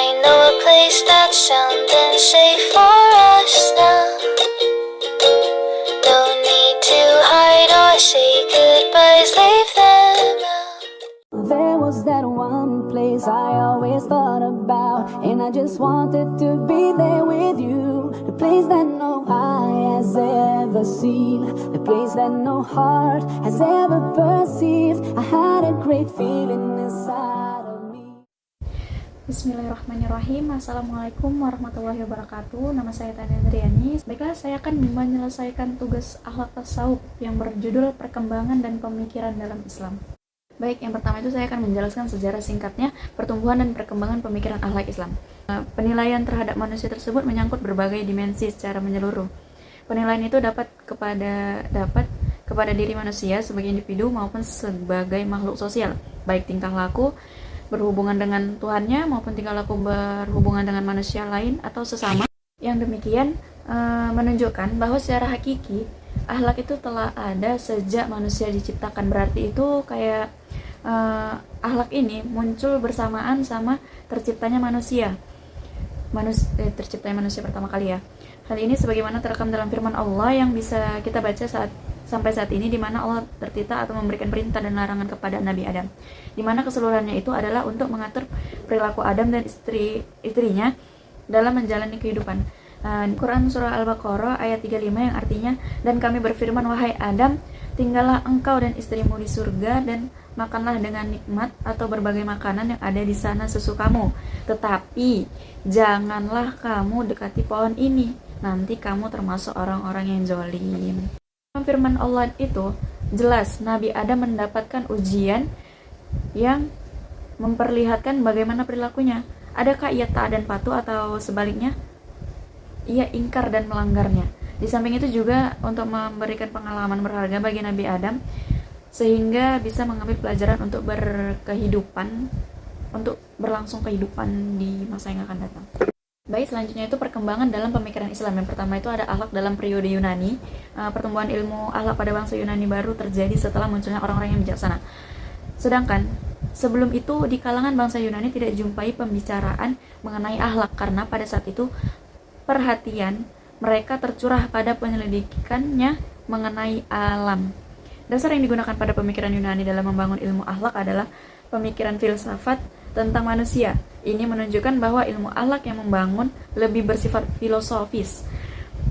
I know a place that's sound and safe for us now. No need to hide or say goodbyes, leave them out. There was that one place I always thought about, and I just wanted to be there with you. The place that no eye has ever seen, the place that no heart has ever perceived. I had a great feeling inside of me. Bismillahirrahmanirrahim. Assalamualaikum warahmatullahi wabarakatuh. Nama saya Tania Andriani. Baiklah, saya akan menyelesaikan tugas akhlak tasawuf yang berjudul Perkembangan dan Pemikiran dalam Islam. Baik, yang pertama itu saya akan menjelaskan sejarah singkatnya pertumbuhan dan perkembangan pemikiran akhlak Islam. Penilaian terhadap manusia tersebut menyangkut berbagai dimensi secara menyeluruh. Penilaian itu dapat kepada diri manusia sebagai individu maupun sebagai makhluk sosial, baik tingkah laku berhubungan dengan Tuhannya maupun tingkah laku berhubungan dengan manusia lain atau sesama. Yang demikian menunjukkan bahwa secara hakiki akhlak itu telah ada sejak manusia diciptakan. Berarti itu kayak akhlak ini muncul bersamaan sama terciptanya manusia pertama kali ya. Hal ini sebagaimana terekam dalam firman Allah yang bisa kita baca sampai saat ini, di mana Allah bertitah atau memberikan perintah dan larangan kepada Nabi Adam, di mana keseluruhannya itu adalah untuk mengatur perilaku Adam dan istrinya dalam menjalani kehidupan. Quran Surah Al-Baqarah ayat 35 yang artinya, dan kami berfirman, wahai Adam, tinggallah engkau dan istrimu di surga dan makanlah dengan nikmat atau berbagai makanan yang ada di sana sesukamu, tetapi janganlah kamu dekati pohon ini, nanti kamu termasuk orang-orang yang zalim. Firman Allah itu jelas Nabi Adam mendapatkan ujian yang memperlihatkan bagaimana perilakunya. Adakah ia taat dan patuh atau sebaliknya ia ingkar dan melanggarnya. Di samping itu juga untuk memberikan pengalaman berharga bagi Nabi Adam sehingga bisa mengambil pelajaran untuk berlangsung kehidupan di masa yang akan datang. Baik, selanjutnya itu perkembangan dalam pemikiran Islam. Yang pertama itu ada akhlak dalam periode Yunani. Pertumbuhan ilmu akhlak pada bangsa Yunani baru terjadi setelah munculnya orang-orang yang bijaksana. Sedangkan sebelum itu di kalangan bangsa Yunani tidak jumpai pembicaraan mengenai akhlak, karena pada saat itu perhatian mereka tercurah pada penyelidikannya mengenai alam. Dasar yang digunakan pada pemikiran Yunani dalam membangun ilmu akhlak adalah pemikiran filsafat tentang manusia. Ini menunjukkan bahwa ilmu akhlak yang membangun lebih bersifat filosofis.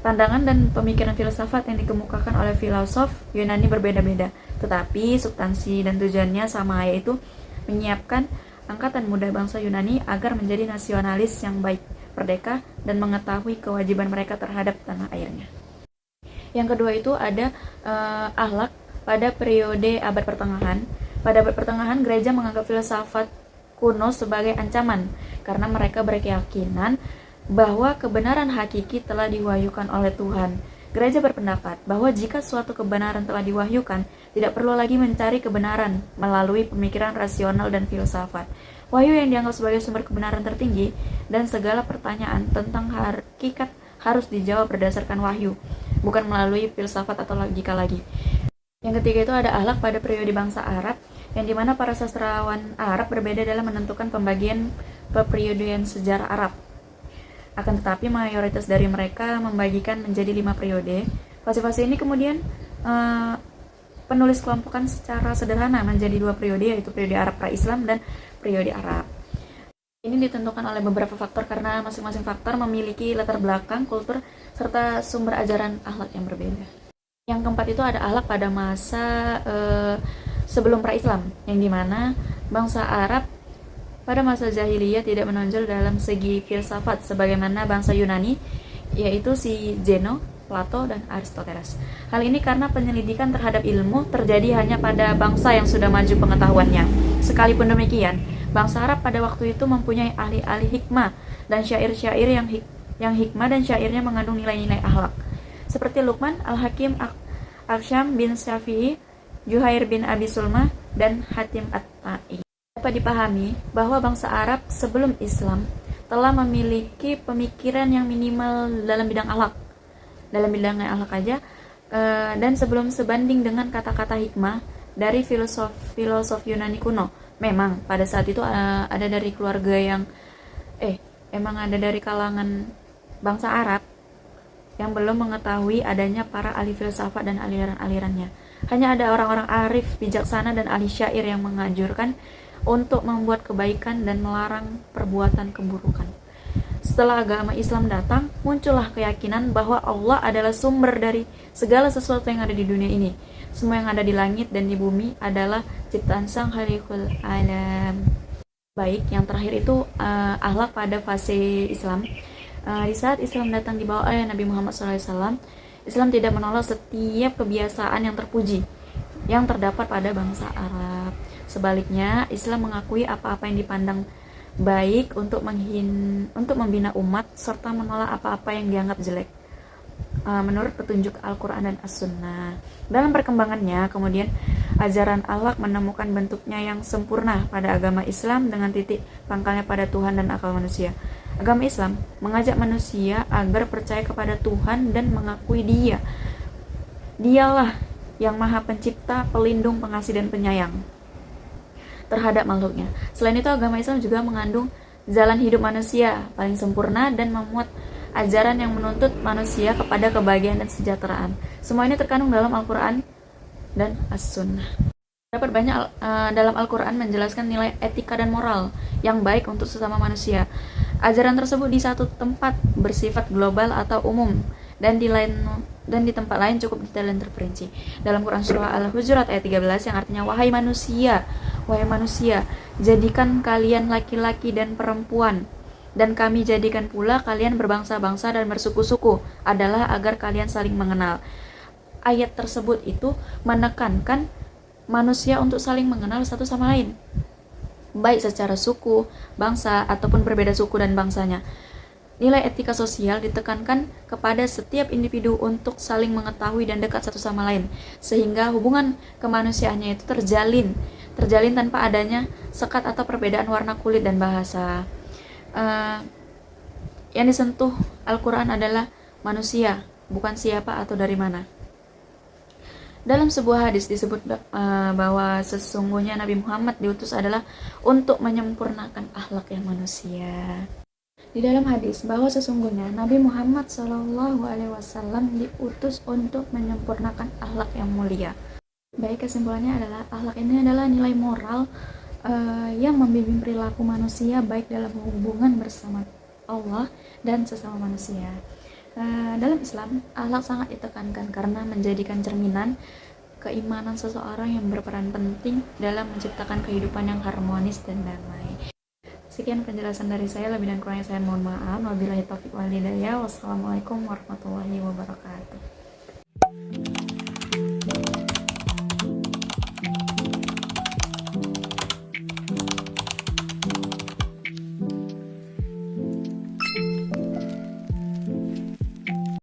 Pandangan dan pemikiran filsafat yang dikemukakan oleh filosof Yunani berbeda-beda, tetapi substansi dan tujuannya sama, yaitu menyiapkan angkatan muda bangsa Yunani agar menjadi nasionalis yang baik, merdeka, dan mengetahui kewajiban mereka terhadap tanah airnya. Yang kedua itu ada akhlak pada periode abad pertengahan. Pada abad pertengahan, gereja menganggap filsafat kuno sebagai ancaman karena mereka berkeyakinan bahwa kebenaran hakiki telah diwahyukan oleh Tuhan. Gereja berpendapat bahwa jika suatu kebenaran telah diwahyukan, tidak perlu lagi mencari kebenaran melalui pemikiran rasional dan filsafat. Wahyu yang dianggap sebagai sumber kebenaran tertinggi, dan segala pertanyaan tentang hakikat harus dijawab berdasarkan wahyu, bukan melalui filsafat atau logika lagi. Yang ketiga itu ada akhlak pada periode bangsa Arab, yang dimana para sastrawan Arab berbeda dalam menentukan pembagian periode sejarah Arab. Akan tetapi mayoritas dari mereka membagikan menjadi 5 periode. Fase-fase ini kemudian penulis kelompokkan secara sederhana menjadi 2 periode, yaitu periode Arab pra-Islam dan periode Arab. Ini ditentukan oleh beberapa faktor karena masing-masing faktor memiliki latar belakang, kultur, serta sumber ajaran akhlak yang berbeda. Yang keempat itu ada akhlak pada masa sebelum pra-Islam, yang dimana bangsa Arab pada masa jahiliyah tidak menonjol dalam segi filsafat sebagaimana bangsa Yunani, yaitu si Zeno, Plato, dan Aristoteles. Hal ini karena penyelidikan terhadap ilmu terjadi hanya pada bangsa yang sudah maju pengetahuannya. Sekalipun demikian, bangsa Arab pada waktu itu mempunyai ahli-ahli hikmah dan syair-syair yang hikmah dan syairnya mengandung nilai-nilai akhlak, seperti Luqman, Al-Hakim, Aksham bin Syafi'i, Juhair bin Abi Sulma, dan Hatim At-Ta'i. Dapat dipahami bahwa bangsa Arab sebelum Islam telah memiliki pemikiran yang minimal dalam bidang akhlak. Dalam bidang akhlak aja, dan sebelum sebanding dengan kata-kata hikmah dari filosof Yunani kuno. Memang pada saat itu ada dari keluarga yang emang ada dari kalangan bangsa Arab yang belum mengetahui adanya para ahli filsafat dan aliran-alirannya. Hanya ada orang-orang arif, bijaksana, dan ahli syair yang menganjurkan untuk membuat kebaikan dan melarang perbuatan keburukan. Setelah agama Islam datang, muncullah keyakinan bahwa Allah adalah sumber dari segala sesuatu yang ada di dunia ini. Semua yang ada di langit dan di bumi adalah ciptaan Sang Khaliqul Alam. Baik, yang terakhir itu akhlak pada fase Islam. Di saat Islam datang di bawah Nabi Muhammad SAW, Islam tidak menolak setiap kebiasaan yang terpuji yang terdapat pada bangsa Arab. Sebaliknya, Islam mengakui apa-apa yang dipandang baik untuk membina umat serta menolak apa-apa yang dianggap jelek menurut petunjuk Al-Quran dan As-Sunnah. Dalam perkembangannya, kemudian ajaran akhlak menemukan bentuknya yang sempurna pada agama Islam dengan titik pangkalnya pada Tuhan dan akal manusia. Agama Islam mengajak manusia agar percaya kepada Tuhan dan mengakui Dialah yang Maha Pencipta, Pelindung, Pengasih, dan Penyayang terhadap makhluknya. Selain itu, agama Islam juga mengandung jalan hidup manusia paling sempurna dan memuat ajaran yang menuntut manusia kepada kebahagiaan dan kesejahteraan. Semua ini terkandung dalam Al-Quran dan As-Sunnah. Dapat banyak dalam Al-Quran menjelaskan nilai etika dan moral yang baik untuk sesama manusia. Ajaran tersebut di satu tempat bersifat global atau umum, dan di tempat lain cukup detail dan terperinci. Dalam Quran surah Al-Hujurat ayat 13 yang artinya wahai manusia, jadikan kalian laki-laki dan perempuan, dan kami jadikan pula kalian berbangsa-bangsa dan bersuku-suku adalah agar kalian saling mengenal. Ayat tersebut itu menekankan manusia untuk saling mengenal satu sama lain, baik secara suku, bangsa, ataupun berbeda suku dan bangsanya. Nilai etika sosial ditekankan kepada setiap individu untuk saling mengetahui dan dekat satu sama lain, sehingga hubungan kemanusiaannya itu terjalin tanpa adanya sekat atau perbedaan warna kulit dan bahasa. Yang disentuh Al-Quran adalah manusia, bukan siapa atau dari mana. Dalam sebuah hadis disebut bahwa sesungguhnya Nabi Muhammad diutus adalah untuk menyempurnakan akhlak yang manusia. Di dalam hadis bahwa sesungguhnya Nabi Muhammad SAW diutus untuk menyempurnakan akhlak yang mulia. Baik, kesimpulannya adalah akhlak ini adalah nilai moral yang membimbing perilaku manusia baik dalam hubungan bersama Allah dan sesama manusia. Dalam Islam, akhlak sangat ditekankan karena menjadikan cerminan keimanan seseorang yang berperan penting dalam menciptakan kehidupan yang harmonis dan damai. Sekian penjelasan dari saya, lebih dan kurangnya saya mohon maaf. Wabillahi taufiq wal hidayah. Wassalamualaikum warahmatullahi wabarakatuh.